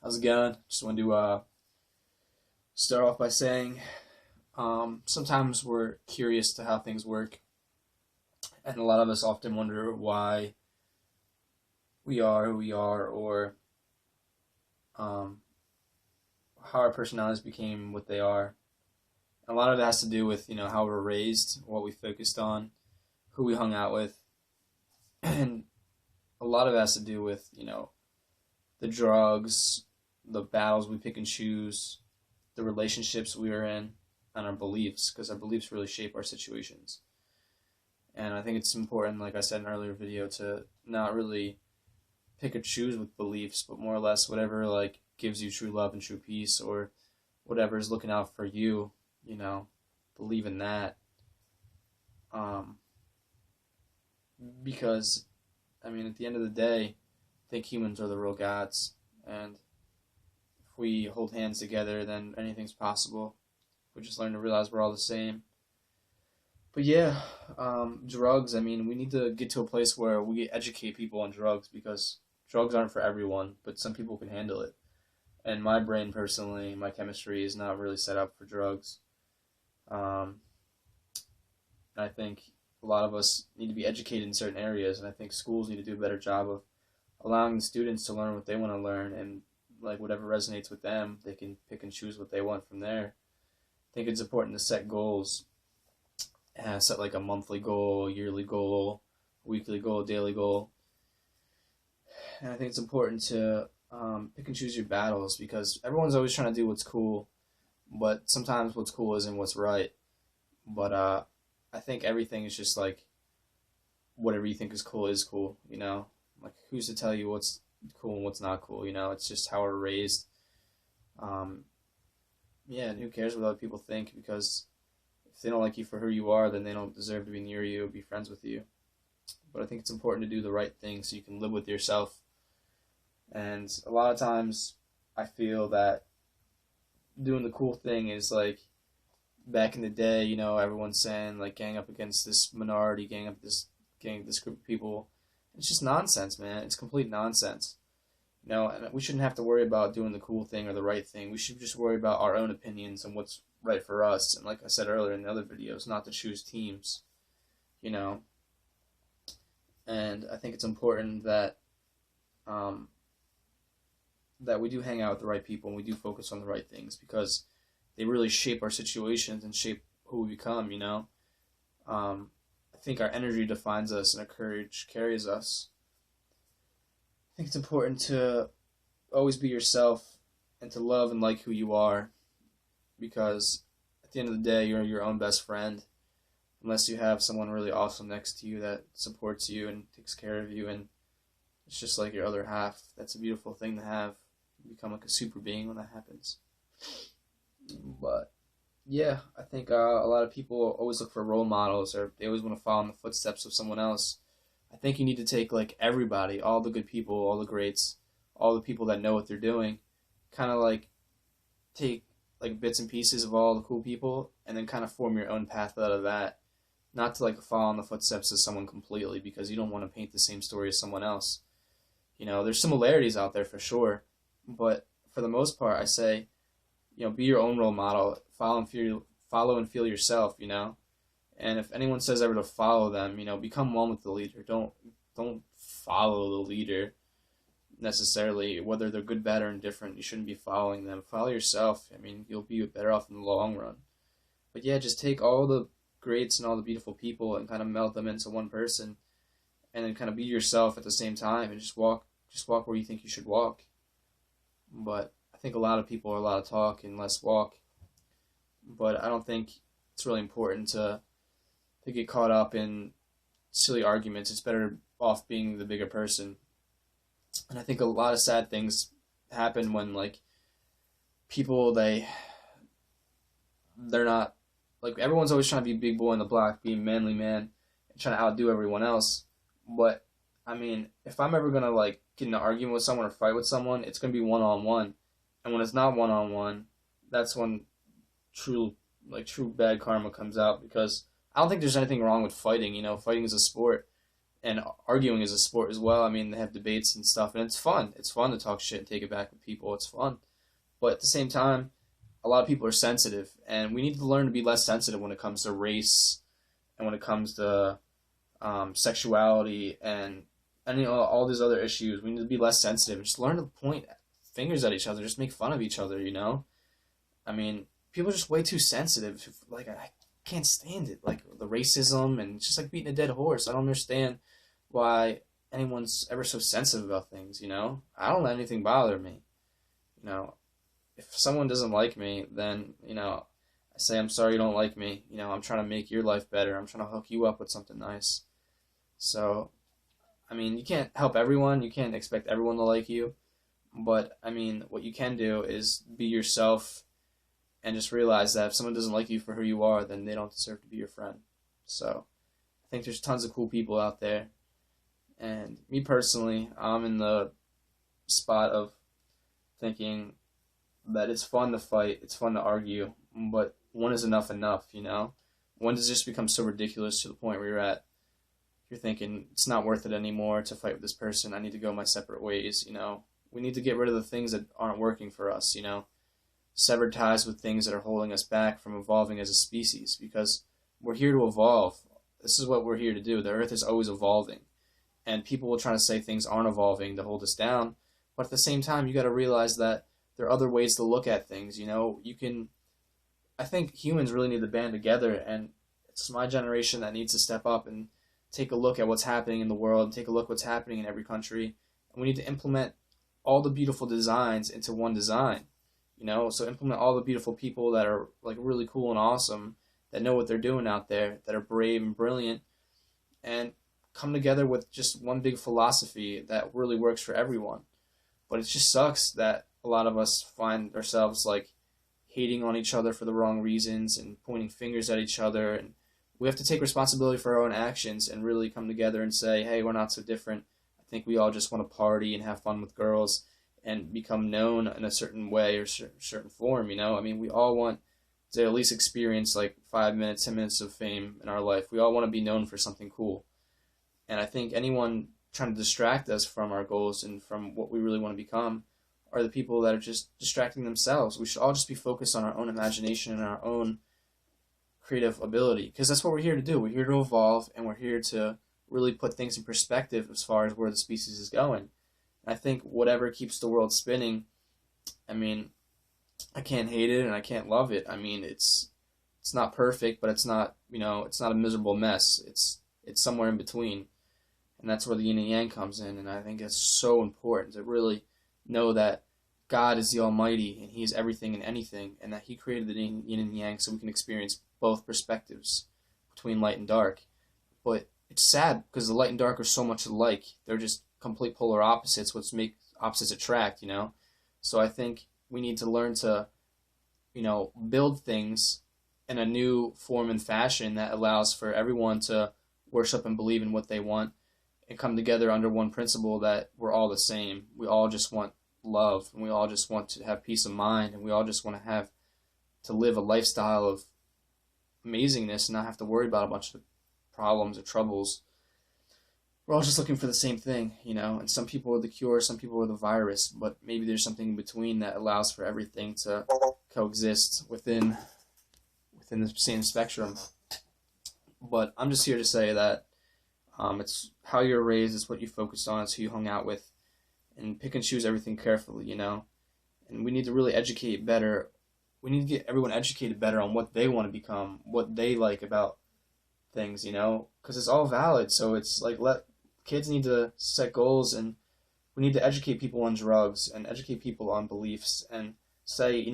How's it going? Just wanted to start off by saying sometimes we're curious to how things work, and a lot of us often wonder why we are who we are, or um, how our personalities became what they are. And a lot of it has to do with how we're raised, what we focused on, who we hung out with, and a lot of it has to do with the drugs, the battles we pick and choose, the relationships we are in, and our beliefs, because our beliefs really shape our situations. And I think it's important, like I said in an earlier video, to not really pick or choose with beliefs, but more or less whatever like gives you true love and true peace, or whatever is looking out for you, you know, believe in that. Um, because I mean, at the end of the day, I think humans are the real gods, and if we hold hands together, then anything's possible. We just learn to realize we're all the same. But yeah, drugs. I mean, we need to get to a place where we educate people on drugs because drugs aren't for everyone, but some people can handle it. And my brain, personally, my chemistry is not really set up for drugs. Um, I think a lot of us need to be educated in certain areas, and I think schools need to do a better job of allowing the students to learn what they want to learn, and like whatever resonates with them, they can pick and choose what they want from there. I think it's important to set goals, set like a monthly goal, yearly goal, weekly goal, daily goal, and I think it's important to pick and choose your battles because everyone's always trying to do what's cool, but sometimes what's cool isn't what's right. But I think everything is just like whatever you think is cool, you know? Like, who's to tell you what's cool and what's not cool, you know? It's just how we're raised. Um, yeah, and who cares what other people think because if they don't like you for who you are, then they don't deserve to be near you, be friends with you. But I think it's important to do the right thing so you can live with yourself. And a lot of times I feel that doing the cool thing is like back in the day, everyone's saying like gang up against this minority, gang this group of people. It's just nonsense, man. It's complete nonsense. And we shouldn't have to worry about doing the cool thing or the right thing. We should just worry about our own opinions and what's right for us. And like I said earlier in the other videos, not to choose teams, you know. And I think it's important that um, that we do hang out with the right people and we do focus on the right things because they really shape our situations and shape who we become, you know. I think our energy defines us and our courage carries us. I think it's important to always be yourself and to love and like who you are because at the end of the day, you're your own best friend unless you have someone really awesome next to you that supports you and takes care of you, and it's just like your other half. That's a beautiful thing to have. You become like a super being when that happens. But yeah, I think a lot of people always look for role models or they always want to follow in the footsteps of someone else. I think you need to take like everybody, all the good people, all the greats, all the people that know what they're doing, kind of like take like bits and pieces of all the cool people and then kind of form your own path out of that. Not to like follow in the footsteps of someone completely because you don't want to paint the same story as someone else. There's similarities out there for sure, but for the most part, I say, be your own role model. Follow and feel yourself. And if anyone says ever to follow them, become one with the leader. Don't follow the leader necessarily, whether they're good, bad, or indifferent. You shouldn't be following them. Follow yourself. I mean, you'll be better off in the long run. But yeah, just take all the greats and all the beautiful people and kind of melt them into one person, and then kind of be yourself at the same time, and just walk where you think you should walk. But I think a lot of people are a lot of talk and less walk. But I don't think it's really important to get caught up in silly arguments. It's better off being the bigger person. And I think a lot of sad things happen when like people they're not like everyone's always trying to be big boy in the block, be a manly man, and trying to outdo everyone else. But I mean, if I'm ever gonna like get in an argument with someone or fight with someone, it's gonna be one on one. And when it's not one on one, that's when true bad karma comes out because I don't think there's anything wrong with fighting. Fighting is a sport, and arguing is a sport as well. I mean, they have debates and stuff, and it's fun. It's fun to talk shit and take it back with people. It's fun. But at the same time, a lot of people are sensitive, and we need to learn to be less sensitive when it comes to race and when it comes to sexuality and all these other issues. We need to be less sensitive. Just learn to point fingers at each other. Just make fun of each other. I mean, people are just way too sensitive. Like, I can't stand it. Like, the racism, and it's just like beating a dead horse. I don't understand why anyone's ever so sensitive about things. I don't let anything bother me. If someone doesn't like me, then I say, I'm sorry you don't like me. I'm trying to make your life better. I'm trying to hook you up with something nice. So, I mean, you can't help everyone. You can't expect everyone to like you. But, I mean, what you can do is be yourself and just realize that if someone doesn't like you for who you are, then they don't deserve to be your friend. So, I think there's tons of cool people out there. And me personally, I'm in the spot of thinking that it's fun to fight, it's fun to argue, but when is enough? When does it just become so ridiculous to the point where you're thinking, it's not worth it anymore to fight with this person, I need to go my separate ways. We need to get rid of the things that aren't working for us, sever ties with things that are holding us back from evolving as a species, because we're here to evolve. This is what we're here to do. The earth is always evolving, and people will try to say things aren't evolving to hold us down, but at the same time, you got to realize that there are other ways to look at things. I think humans really need to band together, and it's my generation that needs to step up and take a look at what's happening in the world, take a look at what's happening in every country, and we need to implement all the beautiful designs into one design. So implement all the beautiful people that are like really cool and awesome, that know what they're doing out there, that are brave and brilliant, and come together with just one big philosophy that really works for everyone. But it just sucks that a lot of us find ourselves like hating on each other for the wrong reasons and pointing fingers at each other, and we have to take responsibility for our own actions and really come together and say, hey, we're not so different. I think we all just want to party and have fun with girls and become known in a certain way or certain form. I mean, we all want to at least experience like 5 minutes, 10 minutes of fame in our life. We all want to be known for something cool. And I think anyone trying to distract us from our goals and from what we really want to become are the people that are just distracting themselves. We should all just be focused on our own imagination and our own creative ability, because that's what we're here to do. We're here to evolve, and we're here to really put things in perspective as far as where the species is going. And I think whatever keeps the world spinning, I mean, I can't hate it and I can't love it. I mean, it's not perfect, but it's not, it's not a miserable mess. It's somewhere in between. And that's where the yin and yang comes in. And I think it's so important to really know that God is the Almighty, and He is everything and anything, and that He created the yin and yang so we can experience both perspectives between light and dark. But it's sad because the light and dark are so much alike. They're just complete polar opposites, which make opposites attract, So I think we need to learn to, build things in a new form and fashion that allows for everyone to worship and believe in what they want and come together under one principle that we're all the same. We all just want love, and we all just want to have peace of mind, and we all just want to live a lifestyle of amazingness and not have to worry about a bunch of problems or troubles. We're all just looking for the same thing, and some people are the cure, some people are the virus, but maybe there's something in between that allows for everything to coexist within the same spectrum. But I'm just here to say that it's how you're raised, it's what you focused on, it's who you hung out with, and pick and choose everything carefully, And we need to really educate better. We need to get everyone educated better on what they want to become, what they like about things, because it's all valid. So it's like, kids need to set goals, and we need to educate people on drugs and educate people on beliefs and say,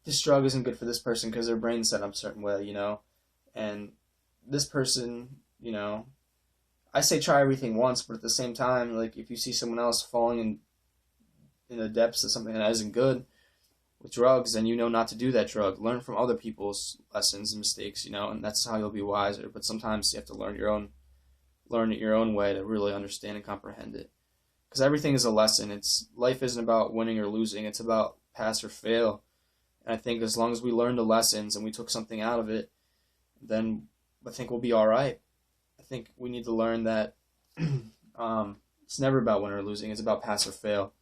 this drug isn't good for this person because their brain's set up a certain way, and this person, I say try everything once, but at the same time, like, if you see someone else falling in the depths of something that isn't good with drugs, and not to do that drug, learn from other people's lessons and mistakes, and that's how you'll be wiser. But sometimes you have to learn it your own way to really understand and comprehend it, because everything is a lesson. Life isn't about winning or losing, it's about pass or fail. And I think as long as we learned the lessons and we took something out of it, then I think we'll be all right. I think we need to learn that it's never about win or losing. It's about pass or fail.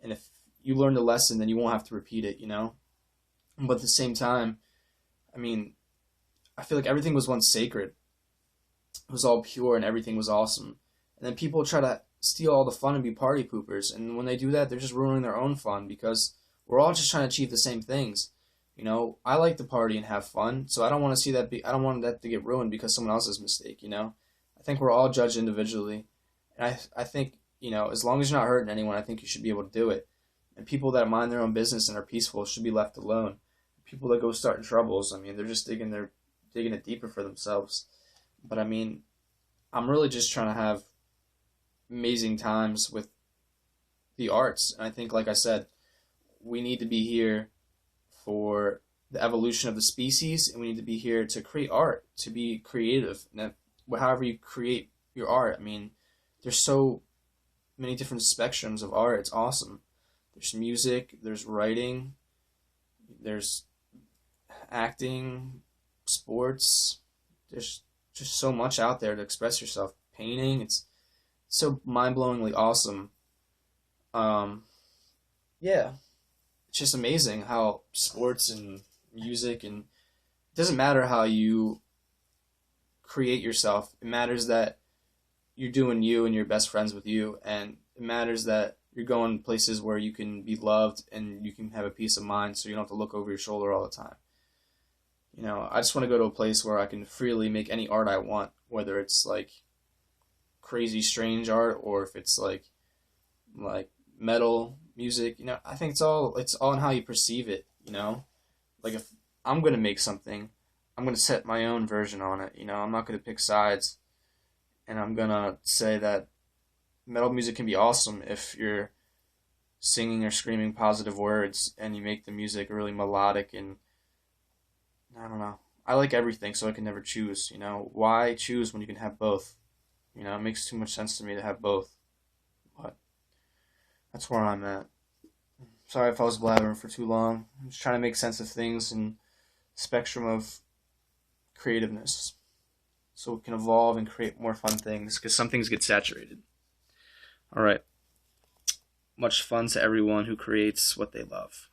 And if you learn the lesson, then you won't have to repeat it, you know? But at the same time, I mean, I feel like everything was once sacred. It was all pure and everything was awesome. And then people try to steal all the fun and be party poopers. And when they do that, they're just ruining their own fun because we're all just trying to achieve the same things. You know, I like to party and have fun, so I don't want to see that I don't want that to get ruined because someone else's mistake, you know? I think we're all judged individually. And I think, you know, as long as you're not hurting anyone, I think you should be able to do it. And people that mind their own business and are peaceful should be left alone. People that go starting troubles, I mean, they're just digging it deeper for themselves. But I mean, I'm really just trying to have amazing times with the arts. And I think, like I said, we need to be here for the evolution of the species, and we need to be here to create art, to be creative. And however you create your art, I mean, there's so many different spectrums of art. It's awesome. There's music, there's writing, there's acting, sports. There's just so much out there to express yourself. Painting, it's so mind-blowingly awesome. Yeah, it's just amazing how sports and music, and it doesn't matter how you create yourself. It matters that you're doing you and you're best friends with you, and it matters that you're going places where you can be loved and you can have a peace of mind so you don't have to look over your shoulder all the time. You know, I just want to go to a place where I can freely make any art I want, whether it's like crazy strange art or if it's like metal music. You know, I think it's all in how you perceive it, you know? Like if I'm going to make something, I'm going to set my own version on it, you know? I'm not going to pick sides, and I'm going to say that metal music can be awesome if you're singing or screaming positive words and you make the music really melodic. And I don't know. I like everything, so I can never choose, you know? Why choose when you can have both? You know, it makes too much sense to me to have both. But that's where I'm at. Sorry if I was blabbering for too long. I'm just trying to make sense of things and spectrum of creativeness so we can evolve and create more fun things, because some things get saturated. All right. Much fun to everyone who creates what they love.